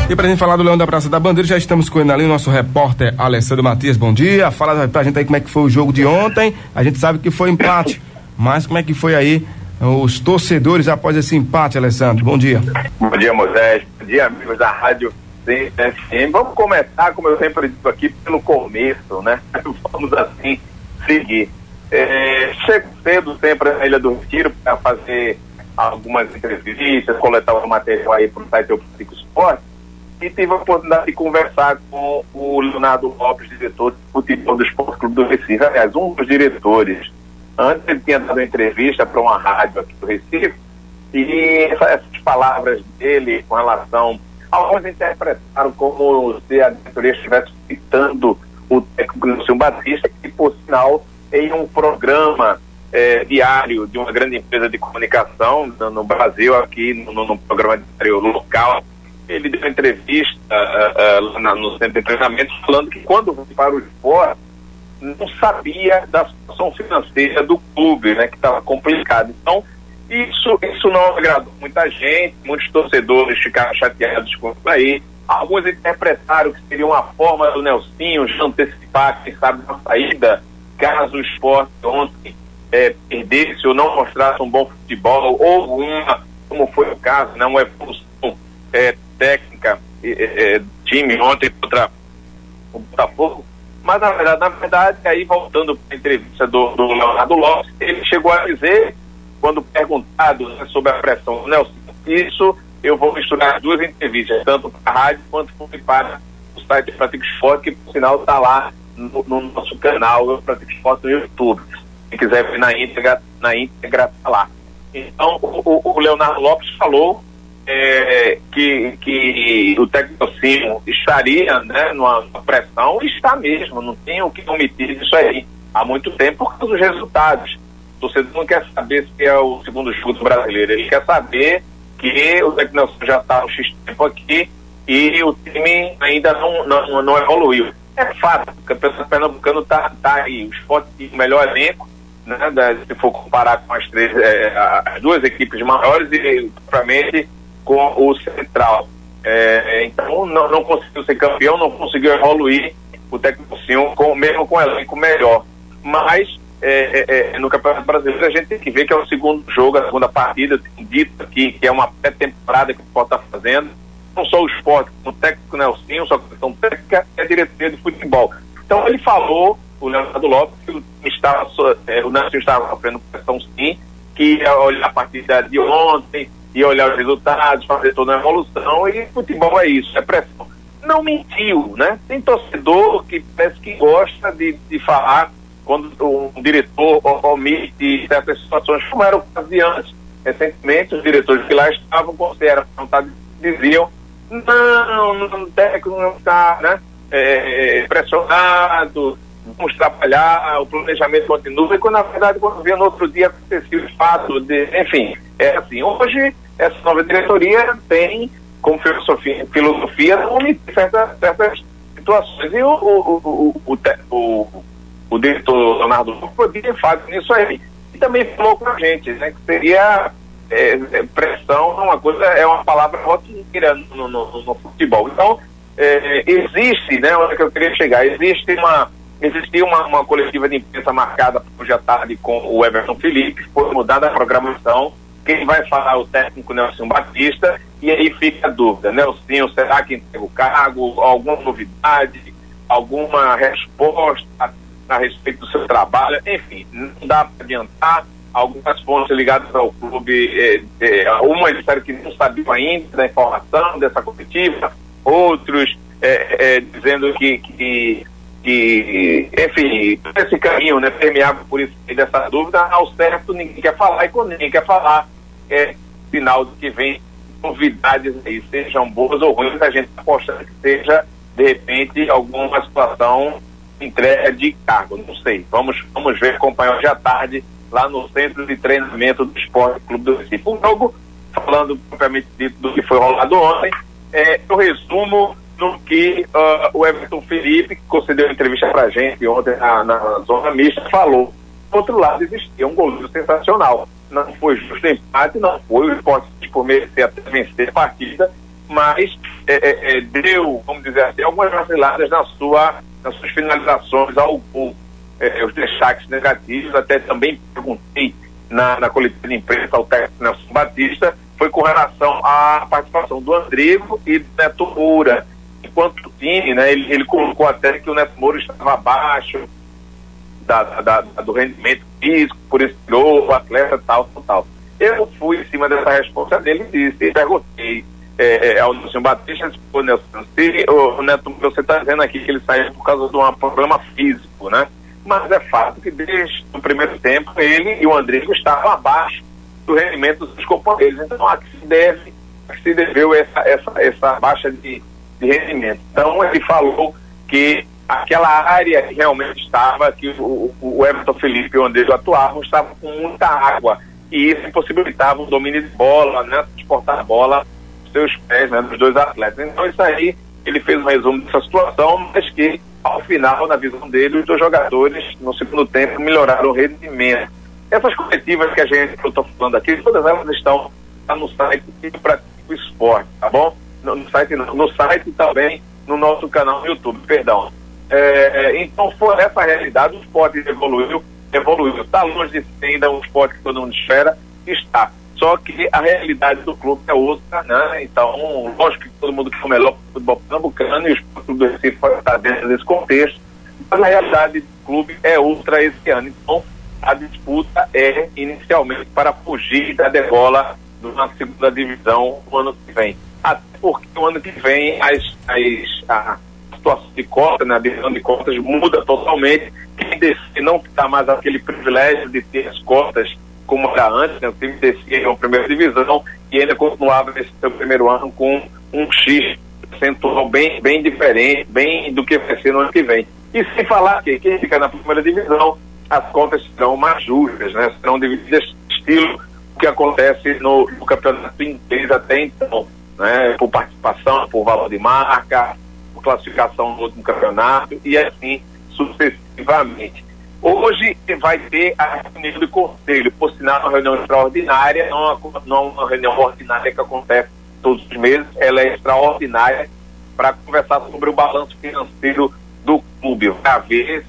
E pra gente falar do Leão da Praça da Bandeira, já estamos com ele ali, o nosso repórter Alessandro Matias. Bom dia, fala pra gente aí como é que foi o jogo de ontem. A gente sabe que foi empate, mas como é que foi aí os torcedores após esse empate, Alessandro? Bom dia. Bom dia, Moisés. Bom dia, amigos da Rádio FM. Vamos começar, como eu sempre digo aqui, pelo começo, né? Vamos assim seguir. Chego cedo sempre na Ilha do Retiro para fazer algumas entrevistas, coletar o material aí para o site do Prático Esporte, e tive a oportunidade de conversar com o Leonardo Lopes, diretor de futebol do Esporte Clube do Recife. Aliás, um dos diretores. Antes ele tinha dado uma entrevista para uma rádio aqui do Recife, e essas palavras dele com relação, alguns interpretaram como se a diretoria estivesse citando o técnico Nilson Batista, que por sinal em um programa diário de uma grande empresa de comunicação no Brasil, aqui no programa diário local, ele deu uma entrevista no centro de treinamento falando que quando foi para o esporte não sabia da situação financeira do clube, né, que estava complicado. Então isso não agradou muita gente, muitos torcedores ficaram chateados com isso aí. Alguns interpretaram que seria uma forma do Nelsinho já antecipar, quem sabe, uma saída caso o esporte ontem perdesse ou não mostrasse um bom futebol, ou como foi o caso, né, uma evolução técnica do time ontem contra o Botafogo. Mas na verdade, aí voltando para a entrevista do Leonardo Lopes, ele chegou a dizer, quando perguntado, né, sobre a pressão do Nelson, isso eu vou misturar as duas entrevistas, tanto para a rádio quanto para o site do Prático Esporte, que por sinal está lá no nosso canal, o Prático Esporte no YouTube. Quem quiser ver na íntegra está lá. Então o Leonardo Lopes falou que o técnico Simo estaria, né, numa pressão, e está mesmo, não tem o que omitir disso aí há muito tempo por causa dos resultados. O torcedor não quer saber se é o segundo jogo do brasileiro, ele quer saber que o técnico já está há um X tempo aqui e o time ainda não evoluiu. É fato, o campeonato pernambucano está aí, o Sport tem o melhor elenco, né, se for comparar com as duas equipes maiores e propriamente com o Central. Então não conseguiu ser campeão, não conseguiu evoluir o técnico Sim, mesmo com o elenco melhor. Mas no Campeonato Brasileiro a gente tem que ver que é o segundo jogo, a segunda partida, dito aqui que é uma pré-temporada que o Sport está fazendo. Não só o Sport, o técnico Nelsinho, só a questão técnica é a diretoria de futebol. Então ele falou, o Leonardo Lopes, que o Nelsinho estava sofrendo pressão sim, que ia olhar a partida de ontem, ia olhar os resultados, fazer toda a evolução, e futebol é isso, é pressão. Não mentiu, né? Tem torcedor que parece que gosta de falar quando um diretor omite certas situações, como era o caso de antes. Recentemente, os diretores que lá estavam, diziam o técnico não está, né, pressionado, vamos trabalhar, o planejamento continua, e quando na verdade, quando via no outro dia, acontecia o fato de, enfim, assim, hoje essa nova diretoria tem como filosofia não omitir certas situações, e o diretor Leonardo Lopes foi bem enfático nisso aí, e também falou com a gente, né, que seria pressão, é uma palavra rotineira no futebol. Então existe, né, onde é que eu queria chegar, existia uma coletiva de imprensa marcada para hoje à tarde com o Everton Felipe, foi mudada a programação, quem vai falar o técnico Nelson Batista, e aí fica a dúvida, Nelson, será que entrega o cargo, alguma novidade, alguma resposta a respeito do seu trabalho, enfim, não dá para adiantar. Algumas fontes ligadas ao clube, umas disseram que não sabiam ainda da informação dessa coletiva, outros dizendo que enfim, esse caminho, né, permeável por isso dessa dúvida, ao certo ninguém quer falar, e quando ninguém quer falar, é sinal de que vem novidades aí, sejam boas ou ruins, a gente aposta que seja, de repente, alguma situação entrega de cargo, não sei, vamos ver, acompanhar hoje à tarde lá no centro de treinamento do Esporte Clube do Recife. Um jogo, falando propriamente dito do que foi rolado ontem, eu resumo no que o Everton Felipe, que concedeu uma entrevista pra gente ontem na Zona Mista, falou. Do outro lado existia um goleiro sensacional. Não foi justo empate, não foi. O Esporte por merecer até vencer a partida, mas deu, vamos dizer assim, algumas vaciladas nas suas finalizações ao gol. Os destaques negativos, até também perguntei na coletiva de imprensa ao técnico Nelson Batista, foi com relação à participação do Andrigo e do Neto Moura. Enquanto o time, né, ele colocou até que o Neto Moura estava abaixo do rendimento físico, por isso tirou o atleta tal. Eu fui em cima dessa resposta dele e perguntei ao Nelson Batista, o Nelson, o Neto, você está dizendo aqui que ele saiu por causa de um problema físico, né? Mas é fato que desde o primeiro tempo ele e o Andrigo estavam abaixo do rendimento dos companheiros. Então a que se deveu essa baixa de rendimento. Então ele falou que aquela área que realmente estava, que o Everton Felipe e o Andrigo atuavam, estava com muita água, e isso impossibilitava o domínio de bola, né, transportar a bola dos seus pés, né, dos dois atletas. Então isso aí, ele fez um resumo dessa situação, mas que ao final, na visão dele, os dois jogadores no segundo tempo melhoraram o rendimento. Essas coletivas que eu estou falando aqui, todas elas estão no site do Pratica Esporte, tá bom? No site também, no nosso canal no YouTube, perdão. Então, foi essa realidade, o esporte evoluiu, está longe de ser ainda um esporte que todo mundo espera, está. Só que a realidade do clube é outra, né? Então, lógico que todo mundo quer o melhor para o futebol pernambucano e o esporte do Recife pode estar dentro desse contexto, mas a realidade do clube é outra esse ano. Então, a disputa é inicialmente para fugir da degola na segunda divisão no ano que vem. Até porque o ano que vem a situação de cota, né, a divisão de cotas muda totalmente. Quem descer não está mais aquele privilégio de ter as cotas como era antes, né? O time descia em uma primeira divisão e ainda continuava nesse seu primeiro ano com um X percentual bem diferente, bem do que vai ser no ano que vem. E sem falar que quem fica na primeira divisão, as contas serão mais justas, né? Serão divididas estilo o que acontece no campeonato inglês até então, né? Por participação, por valor de marca, por classificação no último campeonato e assim sucessivamente. Hoje vai ter a reunião do conselho, por sinal uma reunião extraordinária, não uma reunião ordinária que acontece todos os meses, ela é extraordinária para conversar sobre o balanço financeiro do clube. Vai haver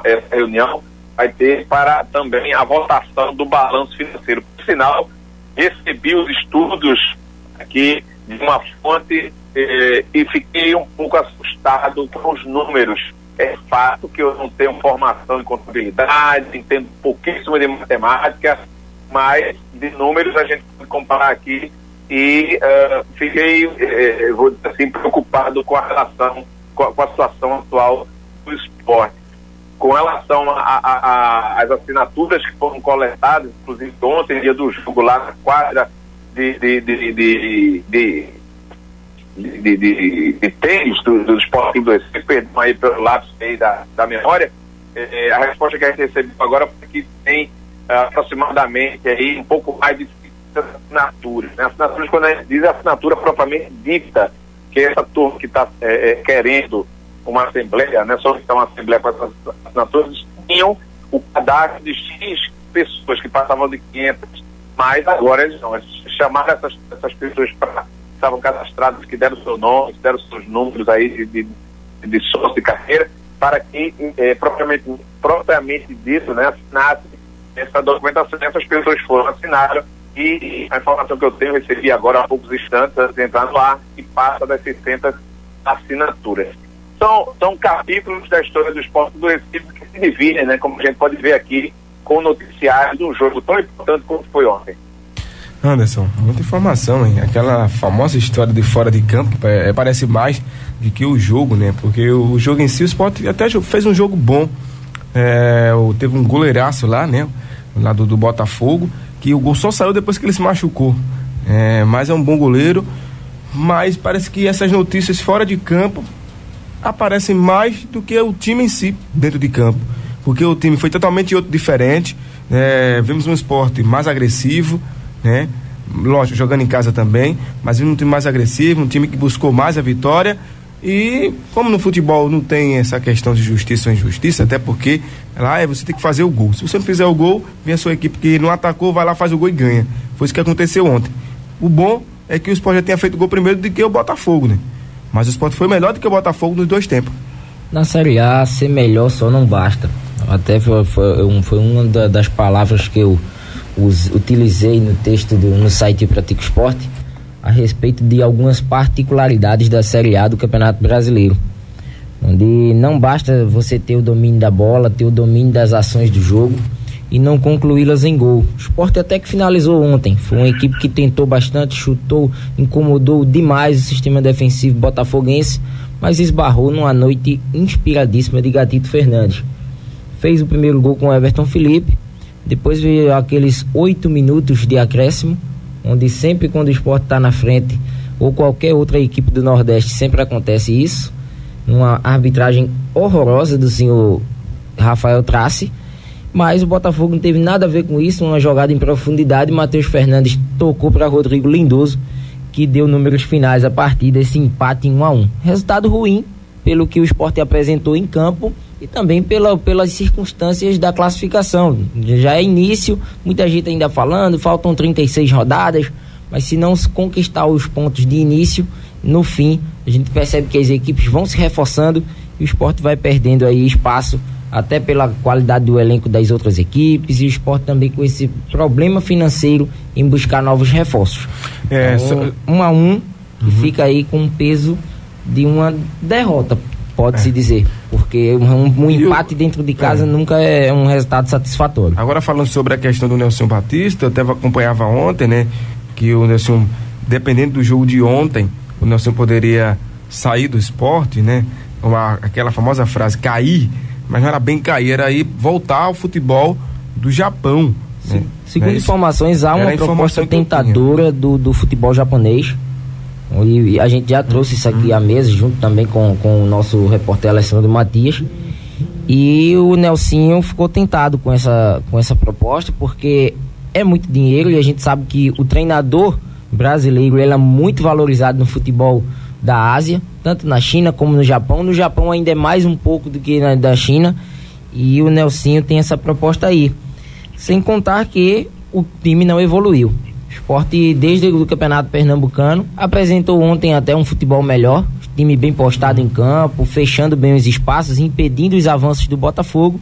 essa reunião, vai ter para também a votação do balanço financeiro. Por sinal, recebi os estudos aqui de uma fonte e fiquei um pouco assustado com os números. É fato que eu não tenho formação em contabilidade, entendo pouquíssimo de matemática, mas de números a gente pode comparar aqui e fiquei, vou dizer assim, preocupado com a relação, com a situação atual do esporte. Com relação às assinaturas que foram coletadas, inclusive ontem, dia do jogo lá na quadra de tênis do Esporte Clube do Recife, perdão aí pelo lapso aí da memória, a resposta que a gente recebeu agora foi que tem aproximadamente aí um pouco mais de 50 assinaturas, né? Assinaturas, quando a gente diz, a assinatura propriamente dita, que essa turma que está querendo uma assembleia, né, só que está uma assembleia com essas assinaturas, tinham o cadastro de X pessoas que passavam de 500, mas agora eles não, eles chamaram essas pessoas para estavam cadastrados, que deram seu nome, que deram seus números aí de sócio de carreira, para que propriamente dito, né, assinasse essa documentação. Essas pessoas assinaram e a informação que eu tenho, recebi agora há poucos instantes antes de entrar no ar, e passa das 600 assinaturas. São capítulos da história do esporte do Recife que se dividem, né, como a gente pode ver aqui, com o noticiário de um jogo tão importante como foi ontem. Anderson, muita informação, hein? Aquela famosa história de fora de campo parece mais do que o jogo, né? Porque o jogo em si, o Sport até fez um jogo bom. Teve um goleiraço lá, né? Lá do Botafogo, que o gol só saiu depois que ele se machucou. Mas é um bom goleiro. Mas parece que essas notícias fora de campo aparecem mais do que o time em si dentro de campo. Porque o time foi totalmente diferente. Vimos um Sport mais agressivo, né? Lógico, jogando em casa também, mas vimos um time mais agressivo, um time que buscou mais a vitória. E como no futebol não tem essa questão de justiça ou injustiça, até porque lá você tem que fazer o gol. Se você não fizer o gol, vem a sua equipe que não atacou, vai lá, faz o gol e ganha. Foi isso que aconteceu ontem. O bom é que o Sport já tinha feito gol primeiro do que o Botafogo, né? Mas o Sport foi melhor do que o Botafogo nos 2 tempos. Na Série A, ser melhor só não basta. Até foi uma das palavras que eu utilizei no texto no site Pratico Esporte a respeito de algumas particularidades da Série A do Campeonato Brasileiro, onde não basta você ter o domínio da bola, ter o domínio das ações do jogo e não concluí-las em gol. O Sport até que finalizou ontem, foi uma equipe que tentou bastante, chutou, incomodou demais o sistema defensivo botafoguense, mas esbarrou numa noite inspiradíssima de Gatito Fernandes. Fez o primeiro gol com o Everton Felipe, depois veio aqueles 8 minutos de acréscimo, onde sempre quando o Sport está na frente, ou qualquer outra equipe do Nordeste, sempre acontece isso, uma arbitragem horrorosa do senhor Rafael Trace, mas o Botafogo não teve nada a ver com isso, uma jogada em profundidade, Matheus Fernandes tocou para Rodrigo Lindoso, que deu números finais à partida, esse empate em 1-1. Resultado ruim, pelo que o Sport apresentou em campo e também pelas circunstâncias da classificação. Já é início, muita gente ainda falando, faltam 36 rodadas, mas se não se conquistar os pontos de início, no fim, a gente percebe que as equipes vão se reforçando e o Sport vai perdendo aí espaço, até pela qualidade do elenco das outras equipes, e o Sport também com esse problema financeiro em buscar novos reforços. Então, 1-1, que fica aí com um peso de uma derrota, pode-se dizer, porque um empate dentro de casa nunca é um resultado satisfatório. Agora, falando sobre a questão do Nelson Batista, eu até acompanhava ontem, né, que o Nelson, dependendo do jogo de ontem, o Nelson poderia sair do Sport, né, aquela famosa frase, cair, mas não era bem cair, era ir voltar ao futebol do Japão. Né? Segundo informações, há uma proposta tentadora do futebol japonês, e a gente já trouxe isso aqui à mesa, junto também com o nosso repórter Alessandro Matias, e o Nelsinho ficou tentado com essa proposta, porque é muito dinheiro, e a gente sabe que o treinador brasileiro ele é muito valorizado no futebol da Ásia, tanto na China como no Japão. No Japão ainda é mais um pouco do que da China, e o Nelsinho tem essa proposta aí, sem contar que o time não evoluiu. O Sport, desde o Campeonato Pernambucano, apresentou ontem até um futebol melhor, time bem postado em campo, fechando bem os espaços, impedindo os avanços do Botafogo,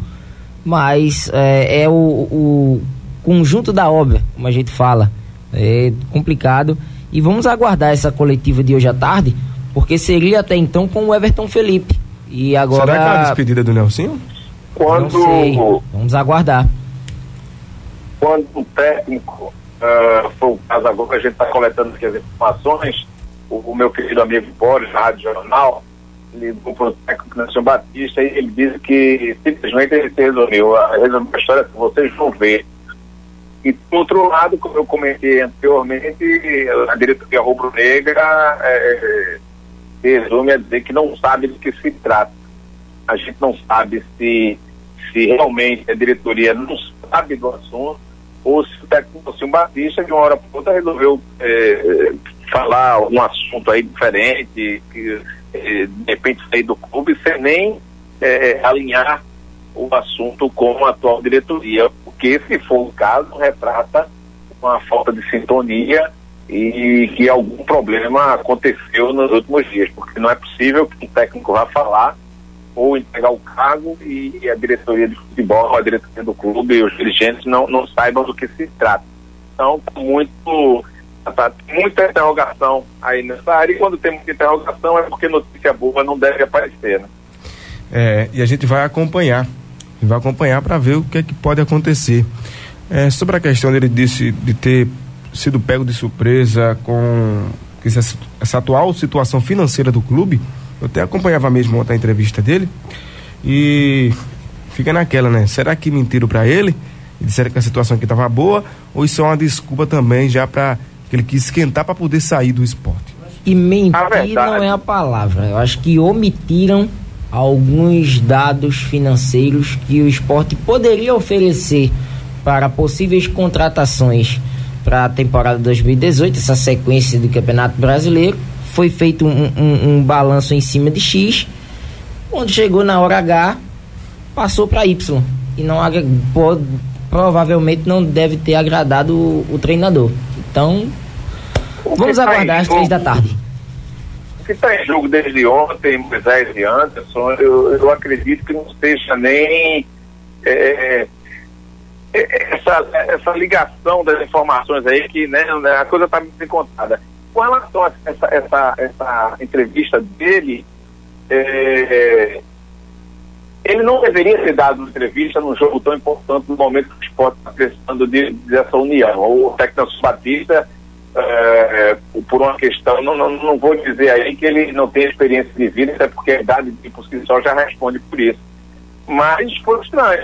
mas é o conjunto da obra, como a gente fala, é complicado. E vamos aguardar essa coletiva de hoje à tarde, porque seria até então com o Everton Felipe. E agora... Será que é a despedida do Nelsinho? Não sei. Vamos aguardar. Quando o técnico, foi o caso agora que a gente está coletando aqui as informações, o meu querido amigo Boris, da Rádio Jornal, ligou para o técnico Nelson Batista e ele disse que simplesmente ele se resumiu a história que vocês vão ver. E, por outro lado, como eu comentei anteriormente, a diretoria rubro-negra resume a dizer que não sabe do que se trata. A gente não sabe se realmente a diretoria não sabe do assunto ou se o técnico Nelson Batista, de uma hora para outra, resolveu falar um assunto aí diferente, que de repente sair do clube sem nem alinhar o assunto com a atual diretoria, porque se for o caso, retrata uma falta de sintonia e que algum problema aconteceu nos últimos dias, porque não é possível que o técnico vá falar ou entregar o cargo e a diretoria de futebol, a diretoria do clube e os dirigentes não saibam do que se trata. Então, muita interrogação aí nessa área, e quando tem muita interrogação é porque notícia boa não deve aparecer, né? E a gente vai acompanhar para ver o que é que pode acontecer. Sobre a questão dele de ter sido pego de surpresa com essa atual situação financeira do clube, eu até acompanhava mesmo ontem a entrevista dele e fica naquela, né? Será que mentiram para ele e disseram que a situação aqui estava boa, ou isso é uma desculpa também já para que ele quis esquentar para poder sair do esporte? E mentir não é a palavra, eu acho que omitiram alguns dados financeiros que o esporte poderia oferecer para possíveis contratações para a temporada 2018, essa sequência do Campeonato Brasileiro. Foi feito um balanço em cima de X, quando chegou na hora H, passou para Y, e provavelmente não deve ter agradado o treinador. Então, Vamos aguardar às 3 da tarde. O que está em jogo desde ontem, Moisés e Anderson, eu acredito que não seja nem essa ligação das informações aí, que, né, a coisa está muito encontrada. Com relação a essa entrevista dele, ele não deveria ter dado uma entrevista num jogo tão importante no momento que o esporte está precisando dessa união. O técnico Batista, por uma questão, não vou dizer aí que ele não tem experiência de vida, até porque a idade de por si só já responde por isso. Mas foi estranho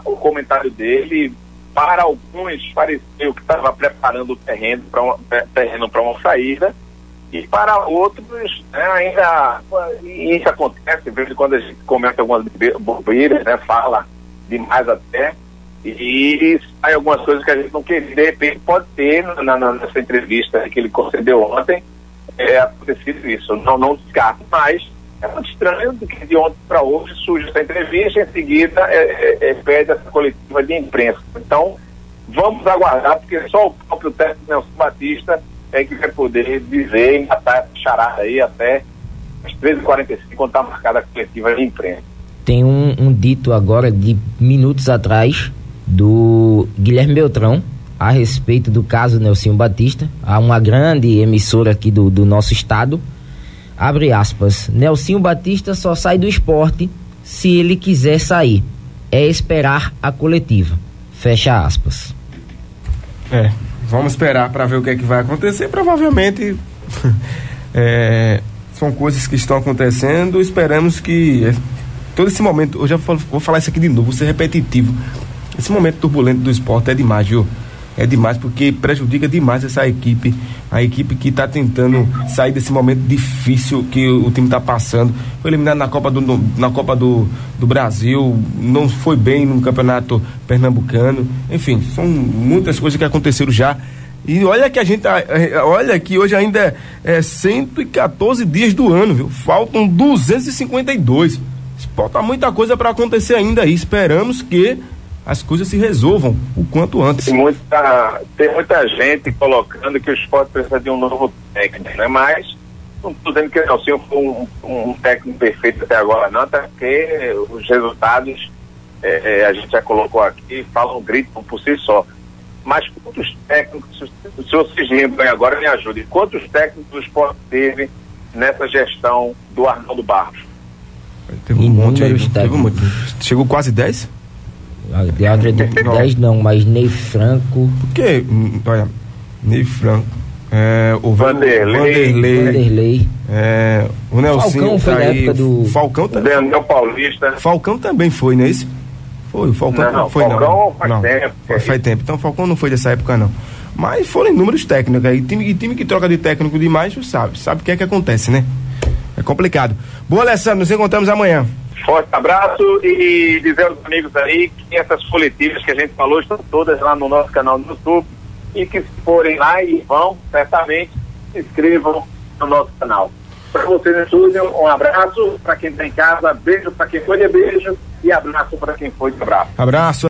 o comentário dele. Para alguns pareceu que estava preparando o terreno para uma saída, e para outros, né, ainda, e isso acontece, de vez em quando a gente comenta algumas bobeiras, né, fala demais até, e sai algumas coisas que a gente não queria. De repente pode ter nessa entrevista que ele concedeu ontem acontecido isso, não descarto, mas é muito estranho que de ontem para hoje surge essa entrevista e em seguida pede essa coletiva de imprensa. Então vamos aguardar, porque só o próprio técnico Nelson Batista é que vai poder dizer e matar essa charada aí até às 13h45, quando está marcada a coletiva de imprensa. Tem um dito agora de minutos atrás do Guilherme Beltrão a respeito do caso Nelsinho Batista. Há uma grande emissora aqui do nosso estado, abre aspas: Nelsinho Batista só sai do esporte se ele quiser sair, é esperar a coletiva, fecha aspas. Vamos esperar para ver o que é que vai acontecer. Provavelmente são coisas que estão acontecendo. Esperamos que todo esse momento, eu já vou falar isso aqui de novo, vou ser repetitivo, esse momento turbulento do esporte é demais, viu? É demais, porque prejudica demais essa equipe, a equipe que está tentando sair desse momento difícil que o time está passando. Foi eliminado na Copa do Brasil, não foi bem no Campeonato Pernambucano. Enfim, são muitas coisas que aconteceram já. E olha que olha que hoje ainda é 114 dias do ano, viu? Faltam 252. Falta muita coisa para acontecer ainda aí. Esperamos que as coisas se resolvam o quanto antes. Tem muita gente colocando que o esporte precisa de um novo técnico, né? Mas não estou dizendo que o Nelsinho foi um técnico perfeito até agora, não, até porque os resultados a gente já colocou aqui, gritam por si só. Mas quantos técnicos, se vocês lembram agora, me ajudem, quantos técnicos o esporte teve nessa gestão do Arnaldo Barros? Teve um monte aí, chegou quase 10? Eu acredito que 10 não, mas Ney Franco. Por quê? Olha, Ney Franco, o Vanderlei, o Nelsinho. Falcão foi na época do Falcão também. Daniel Paulista. Falcão também foi, não é isso? Foi, o Falcão não foi, Falcão não. Faz tempo. Faz tempo. Então o Falcão não foi dessa época, não. Mas foram inúmeros técnicos aí. Time que troca de técnico demais, sabe o que é que acontece, né? É complicado. Boa, Alessandro, nos encontramos amanhã. Forte abraço e dizer aos amigos aí que essas coletivas que a gente falou estão todas lá no nosso canal no YouTube, e que se forem lá e vão, certamente, se inscrevam no nosso canal. Para vocês no estúdio, um abraço para quem está em casa, beijo para quem foi de beijo e abraço para quem foi de abraço. Abraço.